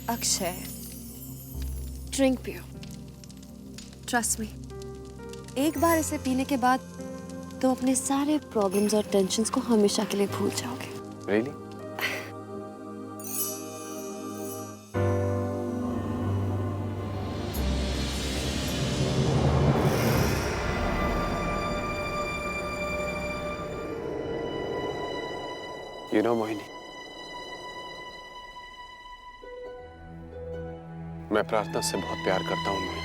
Akshay, drink पियो। Trust me, एक बार इसे पीने के बाद तो अपने सारे प्रॉब्लम्स और टेंशन्स को हमेशा के लिए भूल जाओगे। Really? You know, मोहिनी, मैं प्रार्थना से बहुत प्यार करता हूं मोहिनी,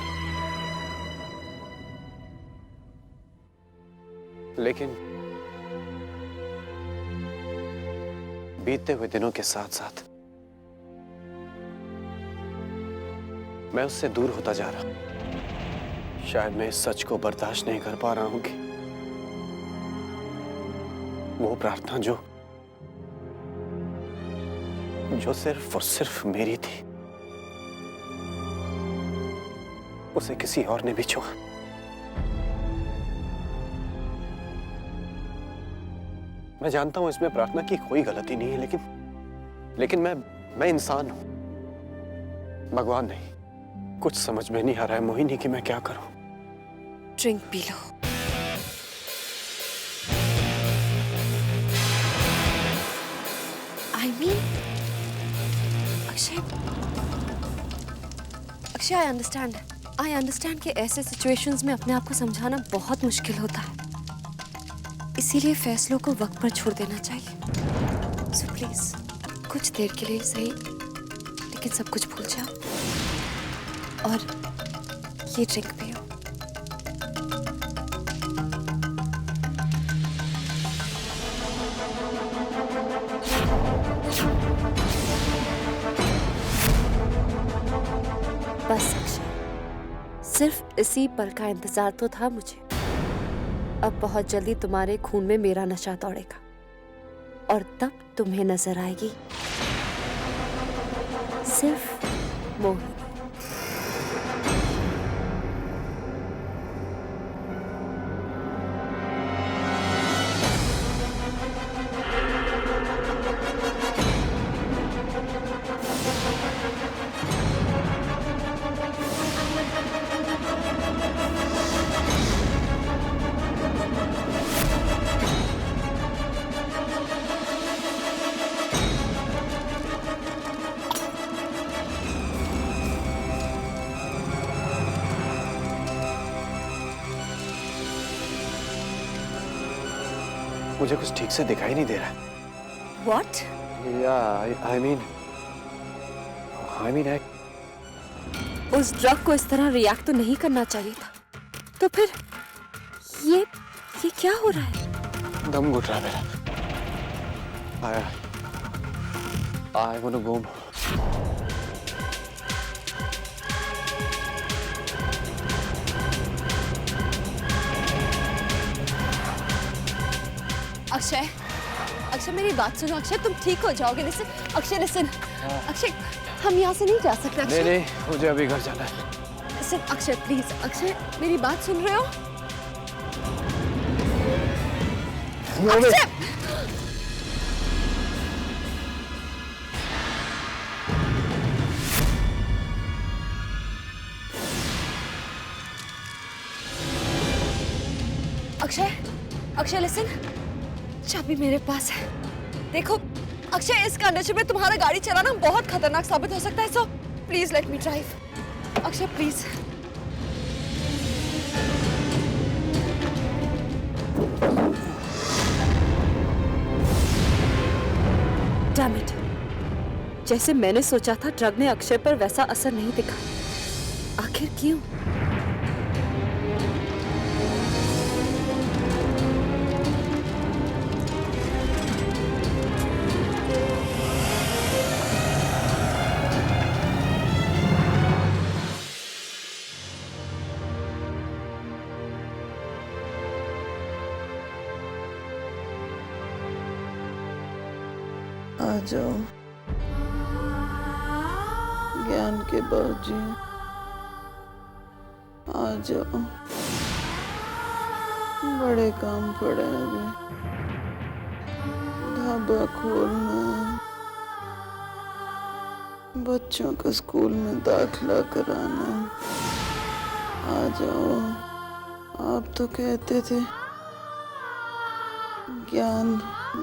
लेकिन बीतते हुए दिनों के साथ साथ मैं उससे दूर होता जा रहा। शायद मैं इस सच को बर्दाश्त नहीं कर पा रहा हूं कि वो प्रार्थना जो सिर्फ और सिर्फ मेरी थी, उसे किसी और ने भी छुआ। मैं जानता हूं इसमें प्रार्थना की कोई गलती नहीं है, लेकिन मैं इंसान हूं, भगवान नहीं। कुछ समझ में नहीं आ रहा है मोहिनी कि मैं क्या करूं। Drink P low. I mean, Akshay, I understand कि ऐसे सिचुएशंस में अपने आप को समझाना बहुत मुश्किल होता है, इसीलिए फैसलों को वक्त पर छोड़ देना चाहिए। सो प्लीज कुछ देर के लिए सही, लेकिन सब कुछ भूल जाओ और ये ड्रिंक पियो। बस अक्षय, सिर्फ इसी पल का इंतजार तो था मुझे। अब बहुत जल्दी तुम्हारे खून में मेरा नशा दौड़ेगा और तब तुम्हें नजर आएगी सिर्फ मोहिनी। मुझे कुछ ठीक से दिखाई नहीं दे रहा। What? I mean, उस ड्रग को इस तरह रिएक्ट तो नहीं करना चाहिए था। तो फिर ये क्या हो रहा है? दम घुट रहा है मेरा। I want to go. Akshay मेरी बात सुनो। अक्षय तुम ठीक हो जाओगे। लिसन अक्षय हम यहाँ से नहीं जा सकते। नहीं मुझे अभी घर जाना है। लिसन अक्षय प्लीज, अक्षय मेरी बात सुन रहे हो? अक्षय लिसन, चाबी मेरे पास है। देखो अक्षय, इस कंडीशन में तुम्हारा गाड़ी चलाना बहुत खतरनाक साबित हो सकता है। So please let me drive. Akshay please. Damn it, जैसे मैंने सोचा था ड्रग ने अक्षय पर वैसा असर नहीं दिखा। आखिर क्यों? आ जाओ ज्ञान के बाबूजी, आ जाओ। बड़े काम पड़े अभी। ढाबा खोलना, बच्चों का स्कूल में दाखिला कराना है। आ जाओ। आप तो कहते थे ज्ञान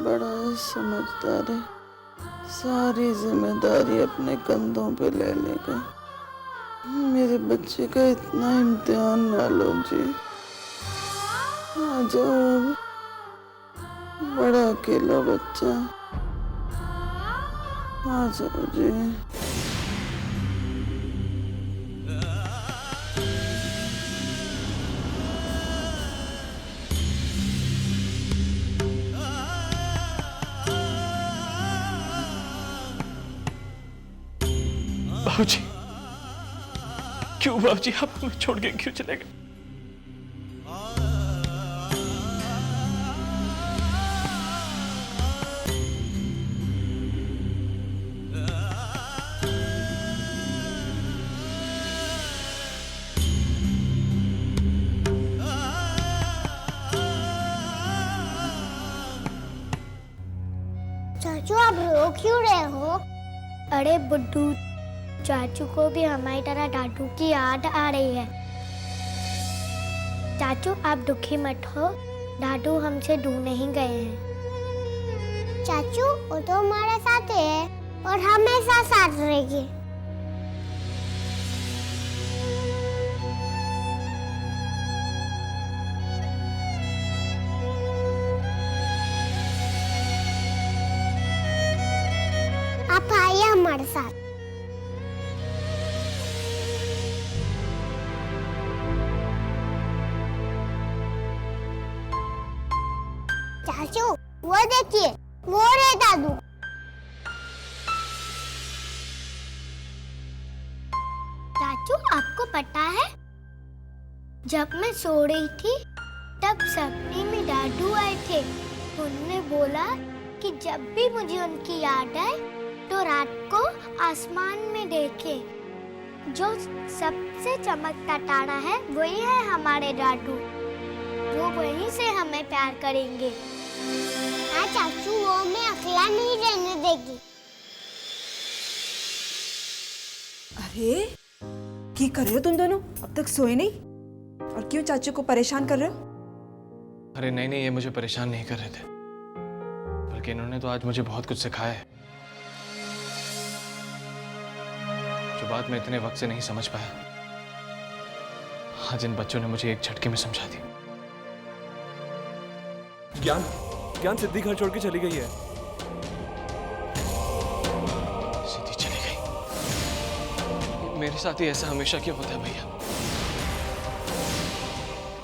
बड़ा समझदार है, सारी जिम्मेदारी अपने कंधों पे ले लेगा। मेरे बच्चे का इतना इम्तिहान ना लो जी। आ जाओ अब, बड़ा अकेला बच्चा। आ जाओ जी। बाबूजी, क्यों बाबूजी आप हमें छोड़ के क्यों चले गए? चाचू आप रो क्यों रहे हो? अरे बुड्ढू, चाचू को भी हमारी तरह डाडू की याद आ रही है। चाचू आप दुखी मत हो, डाडू हमसे दूर नहीं गए हैं। चाचू वो तो हमारे साथ है और हमेशा साथ रहेगी। आप आइए हमारे साथ। चाचू वो देखिए, वो रे दादू। चाचू आपको पता है, जब मैं सो रही थी तब सपने में दादू आए थे। उन्होंने बोला कि जब भी मुझे उनकी याद आए तो रात को आसमान में देखें। जो सबसे चमकता तारा है वही है हमारे दादू। वो वहीं से हमें प्यार करेंगे। हाँ चाचू, वो हमें अकेला नहीं रहने देगी। अरे क्या कर रहे हो तुम दोनों? अब तक सोए नहीं? और क्यों चाचू को परेशान कर रहे हो? अरे नहीं नहीं, ये मुझे परेशान नहीं कर रहे थे, बल्कि इन्होंने तो आज मुझे बहुत कुछ सिखाया है, जो बात मैं इतने वक्त से नहीं समझ पाया। आज इन बच्चों ने मुझे एक झटके में समझा दी। ज्ञान सिद्धि घर छोड़ के चली गई है। सिद्धि चली गई? मेरे साथ ही ऐसा हमेशा क्यों होता है भैया?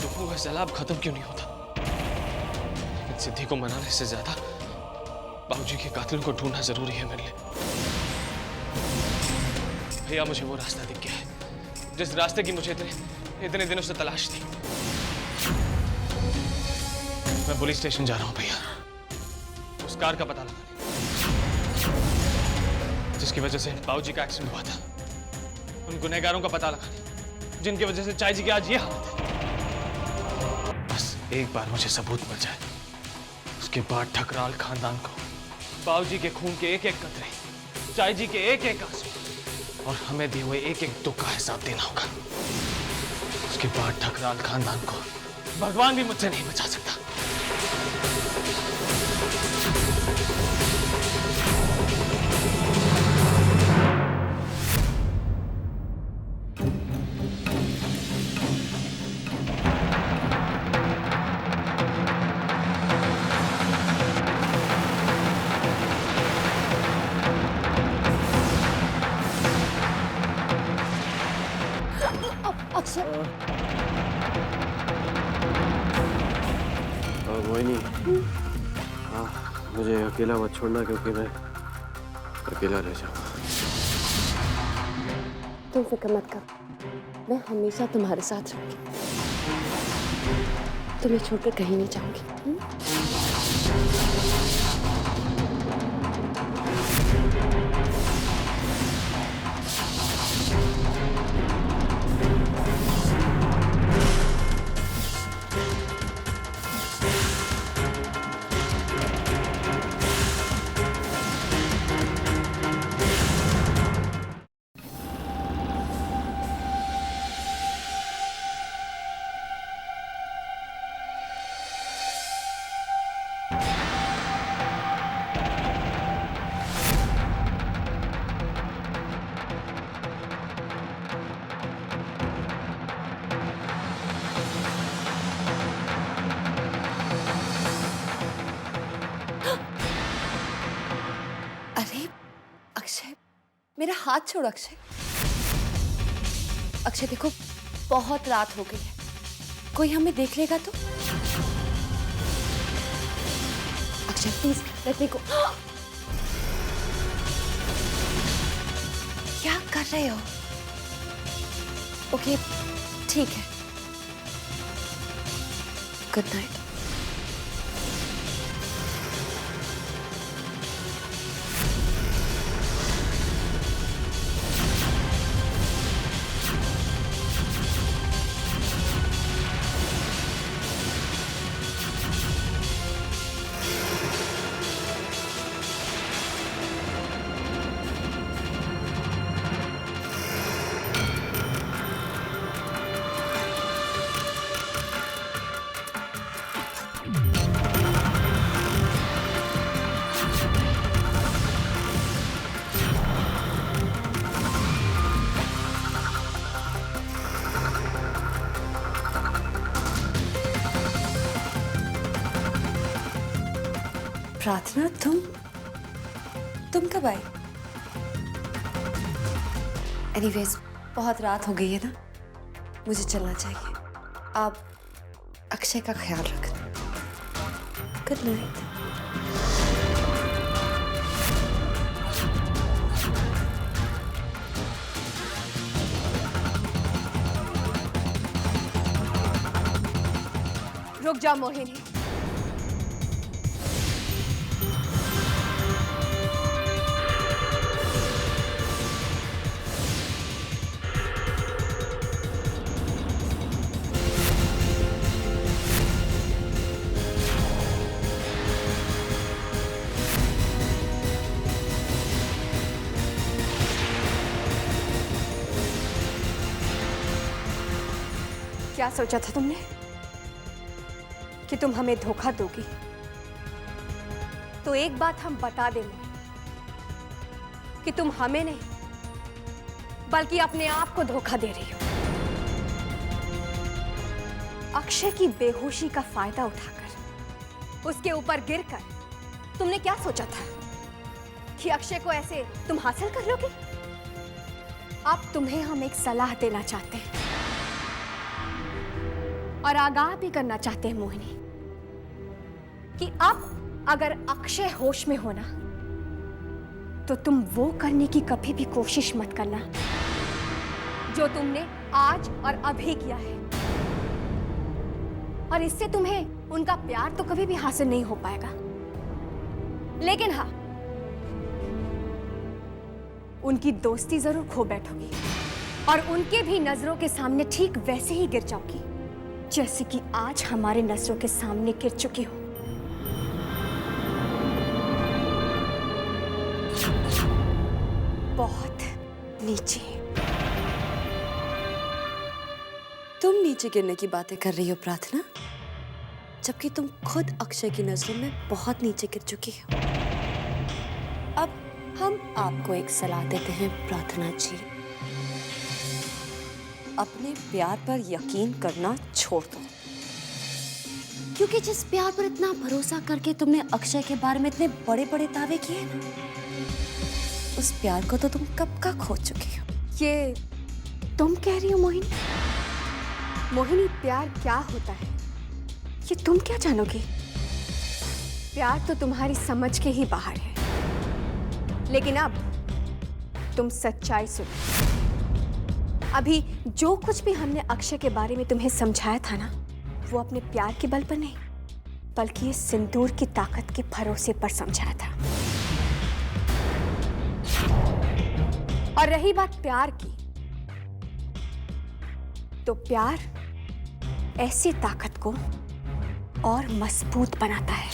दुखों का सैलाब खत्म क्यों नहीं होता? लेकिन सिद्धि को मनाने से ज्यादा बाबूजी के कातिलों को ढूंढना जरूरी है मेरे लिए। भैया मुझे वो रास्ता दिख गया है, जिस रास्ते की मुझे इतने दिनों से तलाश थी। मैं पुलिस स्टेशन जा रहा हूं भैया, उस कार का पता लगाने जिसकी वजह से बाबूजी का एक्सीडेंट हुआ था, उन गुनहगारों का पता लगाने जिनकी वजह से चाय जी की आज ये हालत है। बस एक बार मुझे सबूत मिल जाए, उसके बाद ठकराल खानदान को बाबूजी के खून के एक एक कतरे, चाय जी के एक एक आंसू और हमें दिए हुए एक एक दुख का हिसाब देना होगा। उसके बाद ठकराल खानदान को भगवान भी मुझसे नहीं बचा सकता। मोहिनी, हाँ मुझे अकेला मत छोड़ना, क्योंकि मैं अकेला रह जाऊंगा। तुम फिक्र मत करो, मैं हमेशा तुम्हारे साथ रहूंगी, तुम्हें छोड़कर कहीं नहीं जाऊंगी। मेरा हाथ छोड़ अक्षय। अक्षय देखो, बहुत रात हो गई है, कोई हमें देख लेगा तो। अक्षय प्लीज लेट मी गो। क्या कर रहे हो? ओके ठीक है, गुड नाइट। प्रार्थना, तुम कब आई? एनीवेज बहुत रात हो गई है ना, मुझे चलना चाहिए। आप अक्षय का ख्याल रखना। Good night. रुक जा मोहिनी। क्या सोचा था तुमने कि तुम हमें धोखा दोगी? तो एक बात हम बता दें कि तुम हमें नहीं बल्कि अपने आप को धोखा दे रही हो। अक्षय की बेहोशी का फायदा उठाकर उसके ऊपर गिरकर तुमने क्या सोचा था कि अक्षय को ऐसे तुम हासिल कर लोगे? अब तुम्हें हम एक सलाह देना चाहते हैं और आगाह भी करना चाहते हैं मोहिनी कि अब अगर अक्षय होश में होना तो तुम वो करने की कभी भी कोशिश मत करना जो तुमने आज और अभी किया है। और इससे तुम्हें उनका प्यार तो कभी भी हासिल नहीं हो पाएगा, लेकिन हाँ, उनकी दोस्ती जरूर खो बैठोगी और उनके भी नजरों के सामने ठीक वैसे ही गिर जाओगी जैसे कि आज हमारे नजरों के सामने गिर चुकी हो। बहुत नीचे। तुम नीचे गिरने की बातें कर रही हो प्रार्थना, जबकि तुम खुद अक्षय की नजरों में बहुत नीचे गिर चुकी हो। अब हम आपको एक सलाह देते हैं प्रार्थना जी, अपने प्यार पर यकीन करना छोड़ दो, क्योंकि जिस प्यार पर इतना भरोसा करके तुमने अक्षय के बारे में इतने बड़े बड़े दावे किए ना, उस प्यार को तो तुम कब का खो चुकी हो। ये तुम कह रही हो मोहिनी? मोहिनी, प्यार क्या होता है ये तुम क्या जानोगी? प्यार तो तुम्हारी समझ के ही बाहर है। लेकिन अब तुम सच्चाई सुनो। अभी जो कुछ भी हमने अक्षय के बारे में तुम्हें समझाया था ना, वो अपने प्यार के बल पर नहीं बल्कि ये सिंदूर की ताकत के भरोसे पर समझाया था। और रही बात प्यार की, तो प्यार ऐसी ताकत को और मजबूत बनाता है।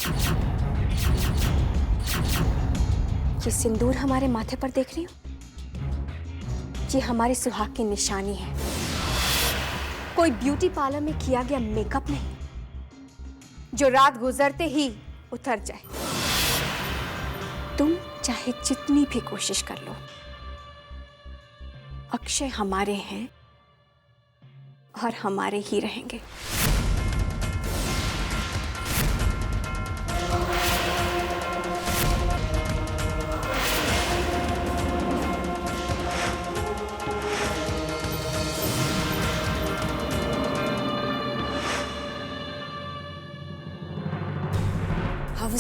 ये सिंदूर हमारे माथे पर देख रही हो, ये हमारे सुहाग की निशानी है। कोई ब्यूटी पार्लर में किया गया मेकअप नहीं जो रात गुजरते ही उतर जाए। तुम चाहे जितनी भी कोशिश कर लो, अक्षय हमारे हैं और हमारे ही रहेंगे।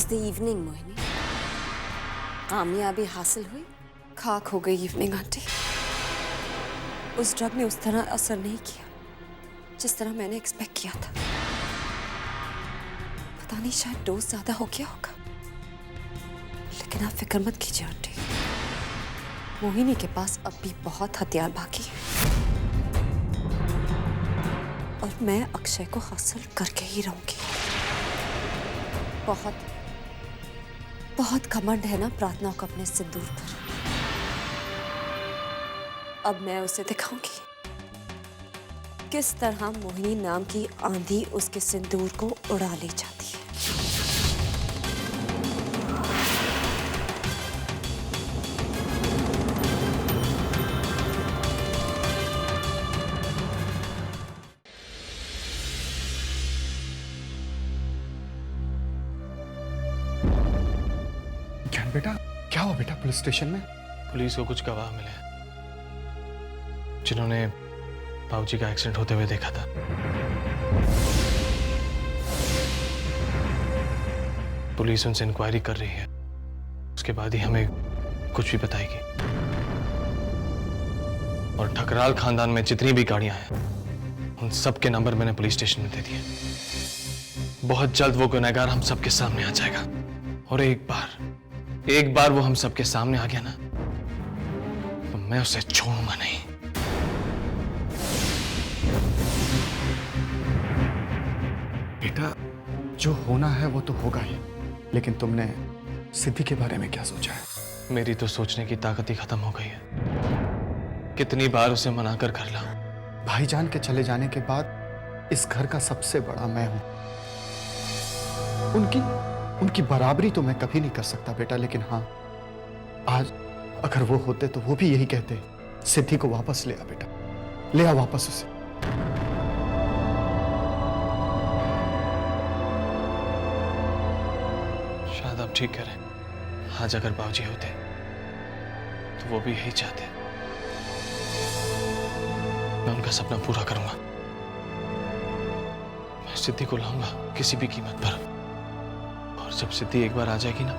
The evening Mohini. कामयाबी हासिल हुई, खाक हो गई इवनिंग आंटी। उस ड्रग ने उस तरह असर नहीं किया जिस तरह मैंने एक्सपेक्ट किया था। पता नहीं, शायद डोज ज्यादा हो गया होगा। लेकिन आप फिक्र मत कीजिए आंटी, मोहिनी के पास अब भी बहुत हथियार बाकी है और मैं अक्षय को हासिल करके ही रहूंगी। बहुत बहुत घमंड है ना प्रार्थना को अपने सिंदूर पर। अब मैं उसे दिखाऊंगी किस तरह मोहिनी नाम की आंधी उसके सिंदूर को उड़ा ले जाती है। ज्ञान बेटा, क्या हुआ बेटा पुलिस स्टेशन में? पुलिस को कुछ गवाह मिले हैं जिन्होंने बाबूजी का एक्सीडेंट होते हुए देखा था। पुलिस उनसे इंक्वायरी कर रही है, उसके बाद ही हमें कुछ भी बताएगी। और ठकराल खानदान में जितनी भी गाड़ियां हैं उन सब के नंबर मैंने पुलिस स्टेशन में दे दिए। बहुत जल्द वो गुनहगार हम सबके सामने आ जाएगा और एक बार वो हम सबके सामने आ गया ना तो मैं उसे छोड़ूंगा नहीं। बेटा, जो होना है वो तो होगा ही, लेकिन तुमने सिद्धि के बारे में क्या सोचा है? मेरी तो सोचने की ताकत ही खत्म हो गई है। कितनी बार उसे मनाकर कर ला। भाईजान के चले जाने के बाद इस घर का सबसे बड़ा मैं हूं। उनकी बराबरी तो मैं कभी नहीं कर सकता बेटा, लेकिन हाँ, आज अगर वो होते तो वो भी यही कहते, सिद्धि को वापस ले आ बेटा, ले आ वापस उसे। शायद आप ठीक कह रहे हैं। आज अगर बाबूजी होते तो वो भी यही चाहते। मैं उनका सपना पूरा करूंगा। मैं सिद्धि को लाऊंगा किसी भी कीमत पर। और जब सिद्धि एक बार आ जाएगी ना,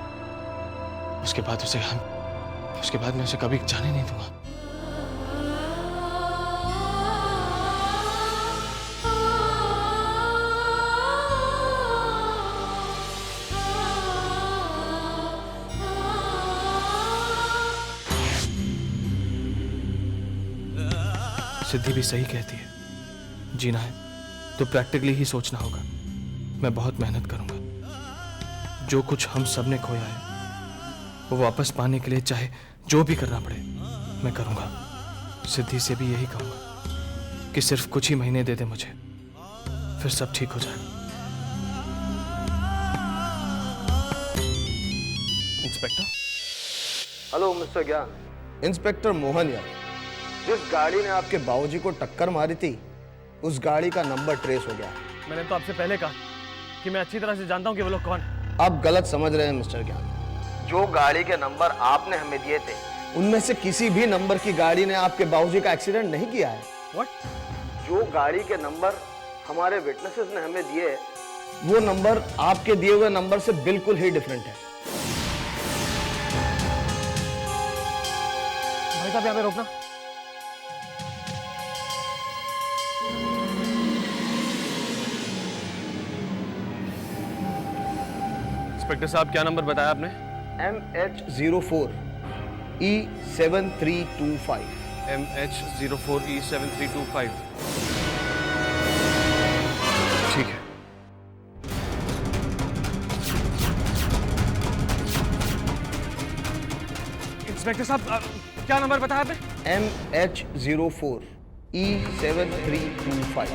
उसके बाद मैं उसे कभी जाने नहीं दूंगा। सिद्धि भी सही कहती है, जीना है तो प्रैक्टिकली ही सोचना होगा। मैं बहुत मेहनत करूंगा। जो कुछ हम सब ने खोया है वो वापस पाने के लिए चाहे जो भी करना पड़े मैं करूंगा। सिद्धि से भी यही कहूंगा कि सिर्फ कुछ ही महीने दे दे मुझे, फिर सब ठीक हो जाएगा। इंस्पेक्टर। हेलो मिस्टर ज्ञान, इंस्पेक्टर मोहन यार। जिस गाड़ी ने आपके बाबूजी को टक्कर मारी थी उस गाड़ी का नंबर ट्रेस हो गया। मैंने तो आपसे पहले कहा कि मैं अच्छी तरह से जानता हूं कि वो लोग कौन है। आप गलत समझ रहे हैं मिस्टर ज्ञान। जो गाड़ी के नंबर आपने हमें दिए थे उनमें से किसी भी नंबर की गाड़ी ने आपके बाबूजी का एक्सीडेंट नहीं किया है। व्हाट? जो गाड़ी के नंबर हमारे विटनेसेस ने हमें दिए वो नंबर आपके दिए हुए नंबर से बिल्कुल ही डिफरेंट है। भाई साहब, यहाँ पे रोकना। इंस्पेक्टर साहब, क्या नंबर बताया आपने? MH04 E7325। MH04 E7325। ठीक है। इंस्पेक्टर साहब, क्या नंबर बताया आपने? MH04 E7325।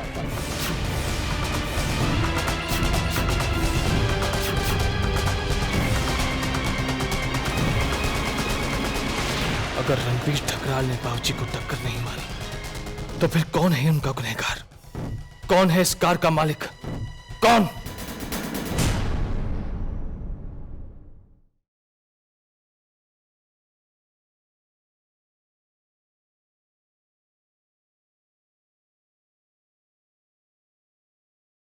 अगर रणवीर ठकराल ने बाबूजी को टक्कर नहीं मारी तो फिर कौन है उनका गुनहगार? कौन है इस कार का मालिक? कौन?